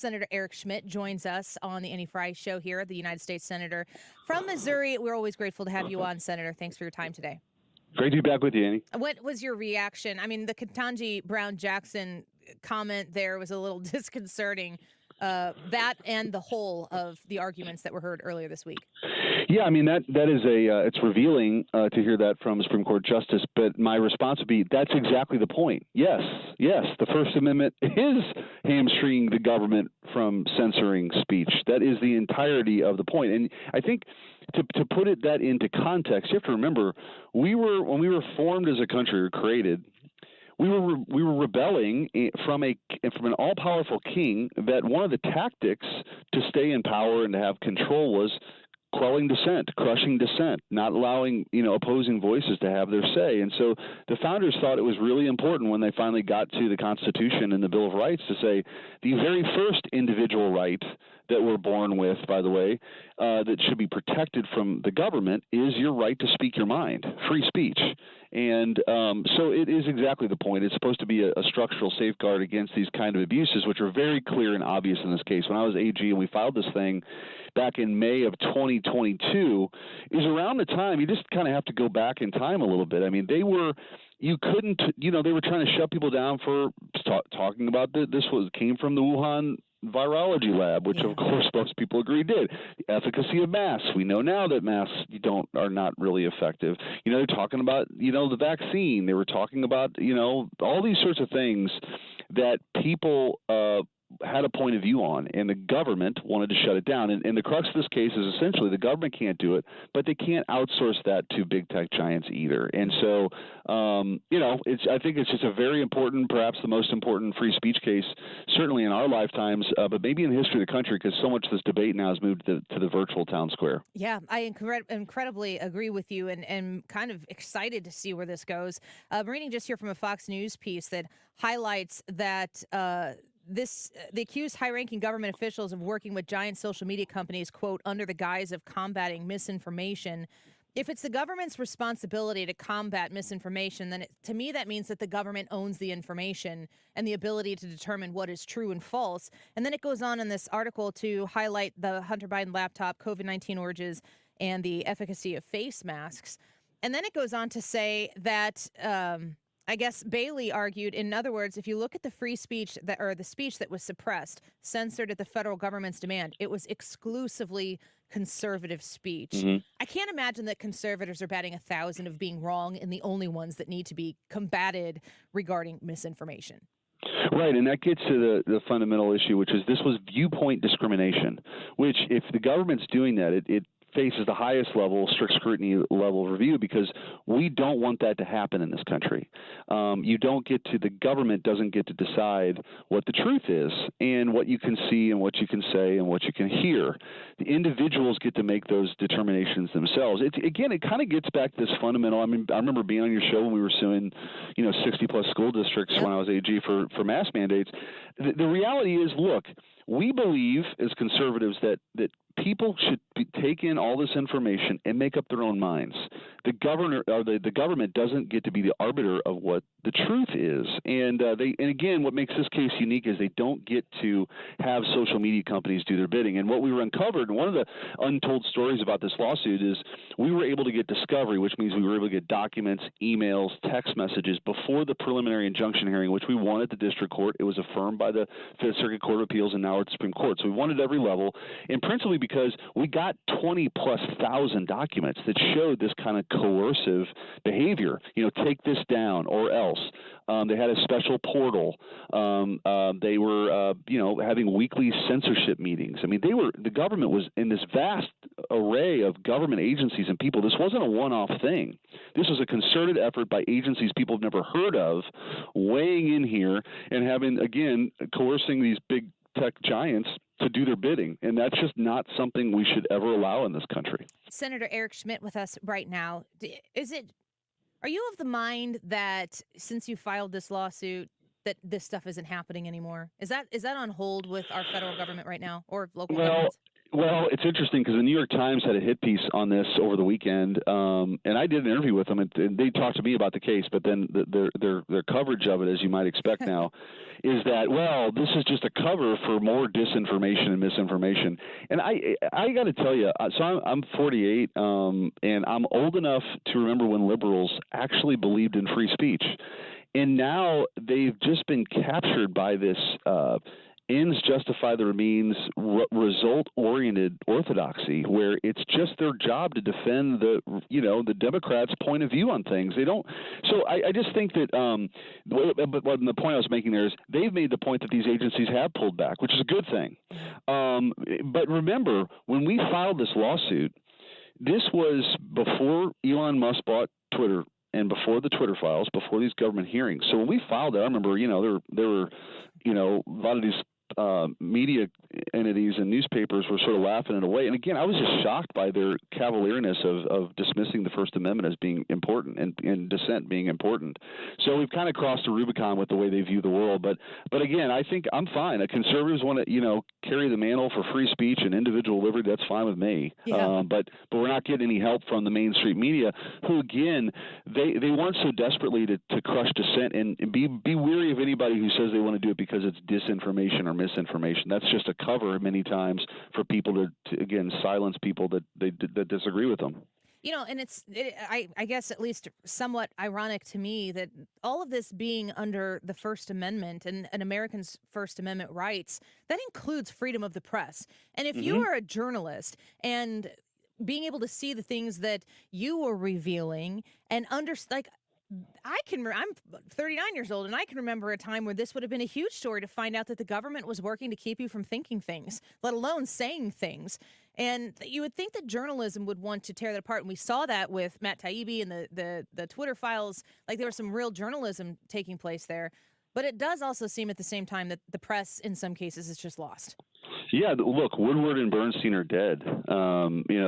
Senator Eric Schmitt joins us on the Annie Frey show here, the United States Senator from Missouri. We're always grateful to have you on, Senator. Thanks for your time today. Great to be back with you, Annie. What was your reaction? I mean, the Ketanji Brown Jackson comment there was a little disconcerting. That and the whole of the arguments that were heard earlier this week. Yeah, I mean that is it's revealing to hear that from a Supreme Court justice. But my response would be that's exactly the point. Yes, the First Amendment is hamstringing the government from censoring speech. That is the entirety of the point. And I think to put that into context, you have to remember when we were formed as a country or created. We were rebelling from an all-powerful king that one of the tactics to stay in power and to have control was quelling dissent, crushing dissent, not allowing opposing voices to have their say. And so the founders thought it was really important when they finally got to the Constitution and the Bill of Rights to say the very first individual right that we're born with, by the way, that should be protected from the government is your right to speak your mind, free speech. And so it is exactly the point. It's supposed to be a structural safeguard against these kind of abuses, which are very clear and obvious in this case. When I was AG and we filed this thing back in May of 2022, is around the time, you just kind of have to go back in time a little bit. I mean, they were trying to shut people down for talking about came from the Wuhan virology lab, which of course most people agree did. The efficacy of masks. We know now that masks are not really effective. They're talking about, the vaccine. They were talking about, all these sorts of things that people had a point of view on, and the government wanted to shut it down. And the crux of this case is essentially the government can't do it, but they can't outsource that to big tech giants either. And so, I think it's just a very important, perhaps the most important free speech case, certainly in our lifetimes, but maybe in the history of the country, because so much of this debate now has moved to the virtual town square. Yeah, I incredibly agree with you and kind of excited to see where this goes. I'm reading just here from a Fox News piece that highlights that the accused high-ranking government officials of working with giant social media companies, quote, under the guise of combating misinformation. If it's the government's responsibility to combat misinformation, then to me that means that the government owns the information and the ability to determine what is true and false. And then it goes on in this article to highlight the Hunter Biden laptop, COVID-19 origins, and the efficacy of face masks. And then it goes on to say that I guess Bailey argued, in other words, if you look at the free speech the speech that was suppressed, censored at the federal government's demand, it was exclusively conservative speech. Mm-hmm. I can't imagine that conservatives are batting 1,000 of being wrong and the only ones that need to be combated regarding misinformation. Right, and that gets to the fundamental issue, which is this was viewpoint discrimination, which if the government's doing that, it faces the highest level, strict scrutiny level of review, because we don't want that to happen in this country. The government doesn't get to decide what the truth is and what you can see and what you can say and what you can hear. The individuals get to make those determinations themselves. It kind of gets back to this fundamental. I mean, I remember being on your show when we were suing, 60-plus school districts when I was AG for mask mandates. The reality is, look, we believe as conservatives that people should take in all this information and make up their own minds. The government doesn't get to be the arbiter of what the truth is. And again, what makes this case unique is they don't get to have social media companies do their bidding. And what we were uncovered, and one of the untold stories about this lawsuit is we were able to get discovery, which means we were able to get documents, emails, text messages before the preliminary injunction hearing, which we won at the district court. It was affirmed by the Fifth Circuit Court of Appeals and now at the Supreme Court. So we won at every level, and principally because we got 20-plus thousand documents that showed this kind of coercive behavior. Take this down or else. They had a special portal. They were, having weekly censorship meetings. I mean, the government was in this vast array of government agencies and people. This wasn't a one-off thing. This was a concerted effort by agencies people have never heard of, weighing in here and coercing these big tech giants to do their bidding. And that's just not something we should ever allow in this country. Senator Eric Schmitt with us right now. Are you of the mind that since you filed this lawsuit that this stuff isn't happening anymore? Is that on hold with our federal government right now or local governments? Well, it's interesting because the New York Times had a hit piece on this over the weekend, and I did an interview with them, and they talked to me about the case. But then their coverage of it, as you might expect now, is that, well, this is just a cover for more disinformation and misinformation. And I got to tell you, so I'm 48, and I'm old enough to remember when liberals actually believed in free speech, and now they've just been captured by this. Ends justify the means, result-oriented orthodoxy, where it's just their job to defend the Democrats' point of view on things. They don't. So I just think that. But the point I was making there is they've made the point that these agencies have pulled back, which is a good thing. But remember, when we filed this lawsuit, this was before Elon Musk bought Twitter and before the Twitter files, before these government hearings. So when we filed it, I remember, there were a lot of these media entities and newspapers were sort of laughing it away. And again, I was just shocked by their cavalierness of dismissing the First Amendment as being important and dissent being important. So we've kind of crossed the Rubicon with the way they view the world. But again, I think I'm fine. Conservatives want to, carry the mantle for free speech and individual liberty. That's fine with me. Yeah. But we're not getting any help from the mainstream media, who again, they want so desperately to crush dissent, and be wary of anybody who says they want to do it because it's disinformation or misinformation. That's just a cover many times for people to again silence people that disagree with them. And I guess at least somewhat ironic to me that all of this being under the First Amendment and an American's First Amendment rights, that includes freedom of the press. And if you are a journalist and being able to see the things that you were revealing and I'm 39 years old, and I can remember a time where this would have been a huge story to find out that the government was working to keep you from thinking things, let alone saying things. And you would think that journalism would want to tear that apart. And we saw that with Matt Taibbi and the Twitter files. Like, there was some real journalism taking place there. But it does also seem at the same time that the press, in some cases, is just lost. Yeah, look, Woodward and Bernstein are dead.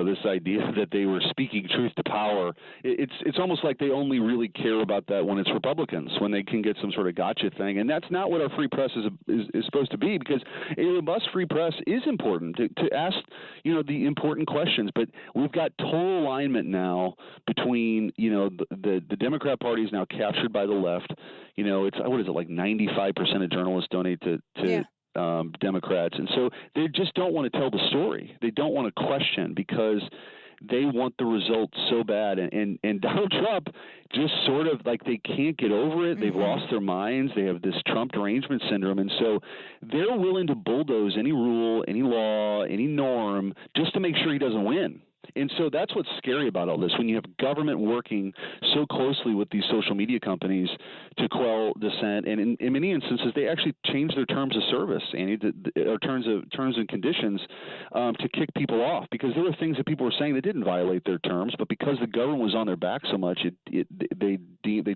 This idea that they were speaking truth to power, it's almost like they only really care about that when it's Republicans, when they can get some sort of gotcha thing. And that's not what our free press is supposed to be, because a robust free press is important to ask, the important questions. But we've got total alignment now between, the Democrat Party is now captured by the left. It's, what is it, like 95% of journalists donate to Yeah. Democrats. And so they just don't want to tell the story. They don't want to question because they want the results so bad. And Donald Trump just sort of like, they can't get over it. They've lost their minds. They have this Trump derangement syndrome. And so they're willing to bulldoze any rule, any law, any norm just to make sure he doesn't win. And so that's what's scary about all this, when you have government working so closely with these social media companies to quell dissent. And in many instances, they actually change their terms of service, Annie, or terms and conditions to kick people off, because there were things that people were saying that didn't violate their terms, but because the government was on their back so much, they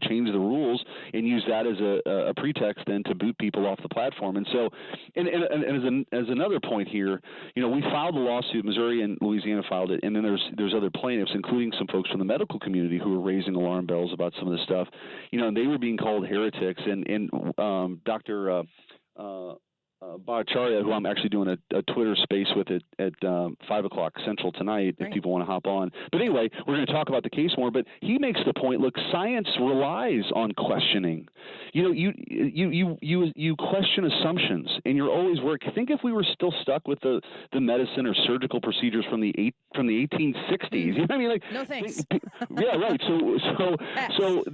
changed the rules and used that as a pretext then to boot people off the platform. And so, and as another point here, we filed a lawsuit. Missouri and Louisiana filed it, and then there's other plaintiffs, including some folks from the medical community who were raising alarm bells about some of this stuff. And they were being called heretics. And Dr. Bhattacharya, who I'm actually doing a Twitter space with at 5 o'clock Central tonight, if people want to hop on. But anyway, we're going to talk about the case more. But he makes the point: look, science relies on questioning. You question assumptions, and you're always working. Think if we were still stuck with the medicine or surgical procedures from the 1860s. You know what I mean? Like, no thanks. Yeah, right. So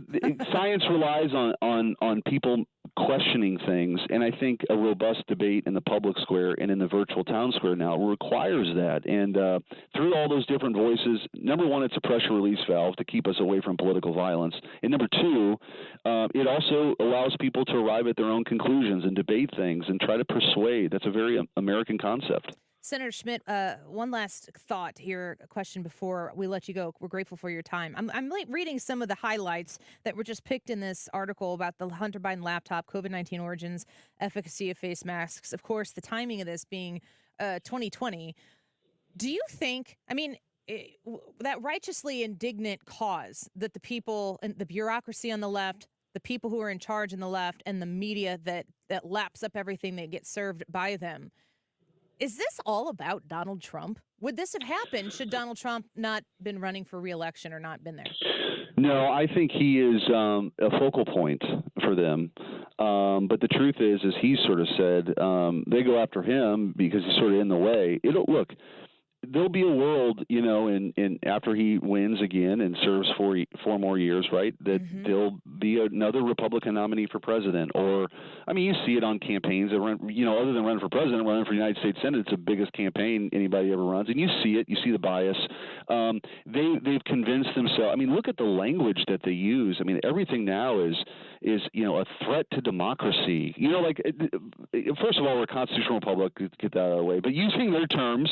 science relies on people questioning things, and I think a robust debate in the public square and in the virtual town square now requires that. And through all those different voices, number one, it's a pressure release valve to keep us away from political violence, and number two, it also allows people to arrive at their own conclusions and debate things and try to persuade. That's a very American concept. Senator Schmitt, one last thought here, a question before we let you go. We're grateful for your time. I'm reading some of the highlights that were just picked in this article about the Hunter Biden laptop, COVID-19 origins, efficacy of face masks. Of course, the timing of this being 2020. Do you think, that righteously indignant cause that the people and the bureaucracy on the left, the people who are in charge on the left, and the media that laps up everything that gets served by them, Is this all about Donald Trump? Would this have happened should Donald Trump not been running for re-election or not been there? No, I think he is a focal point for them. But the truth is he's sort of said they go after him because he's sort of in the way. It'll look. There'll be a world, in after he wins again and serves four more years, right? That there'll be another Republican nominee for president, or I mean, you see it on campaigns that run, other than running for president, running for United States Senate, it's the biggest campaign anybody ever runs, and you see it, you see the bias. They've convinced themselves. I mean, look at the language that they use. I mean, everything now is a threat to democracy. First of all, we're a constitutional republic. Get that out of the way. But using their terms.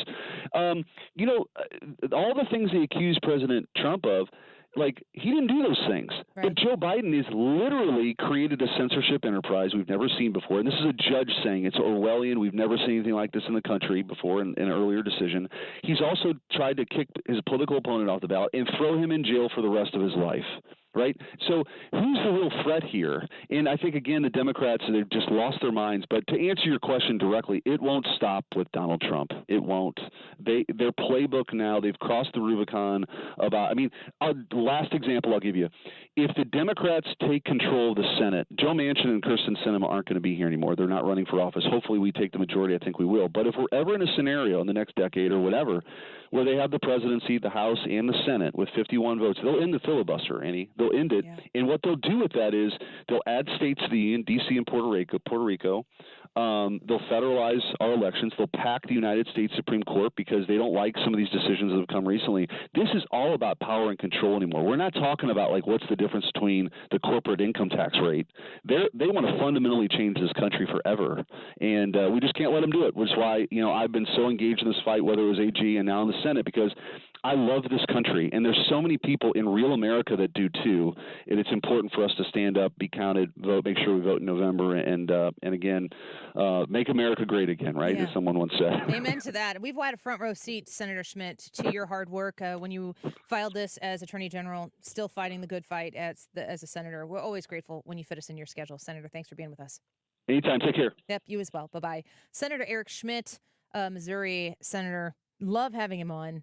All the things they accuse President Trump of, he didn't do those things. Right. But Joe Biden has literally created a censorship enterprise we've never seen before. And this is a judge saying it's Orwellian. We've never seen anything like this in the country before in an earlier decision. He's also tried to kick his political opponent off the ballot and throw him in jail for the rest of his life. Right? So who's the real threat here? And I think, again, the Democrats, they've just lost their minds. But to answer your question directly, it won't stop with Donald Trump. It won't. Their playbook now, they've crossed the Rubicon about – the last example I'll give you. If the Democrats take control of the Senate, Joe Manchin and Kirsten Sinema aren't going to be here anymore. They're not running for office. Hopefully we take the majority. I think we will. But if we're ever in a scenario in the next decade or whatever where they have the presidency, the House, and the Senate with 51 votes, they'll end the filibuster, Annie. They'll end it. Yeah. And what they'll do with that is they'll add states to the Union, D.C. and Puerto Rico. They'll federalize our elections. They'll pack the United States Supreme Court because they don't like some of these decisions that have come recently. This is all about power and control anymore. We're not talking about what's the difference between the corporate income tax rate. They want to fundamentally change this country forever, and we just can't let them do it. Which is why I've been so engaged in this fight, whether it was AG and now in the Senate, because I love this country, and there's so many people in real America that do too. And it's important for us to stand up, be counted, vote, make sure we vote in November, and again, make America great again, right? Yeah. As someone once said. Amen to that. We've had a front row seat, Senator Schmitt, to your hard work when you filed this as Attorney General, still fighting the good fight as a senator. We're always grateful when you fit us in your schedule. Senator, thanks for being with us. Anytime. Take care. Yep, you as well. Bye-bye. Senator Eric Schmitt, Missouri Senator. Love having him on.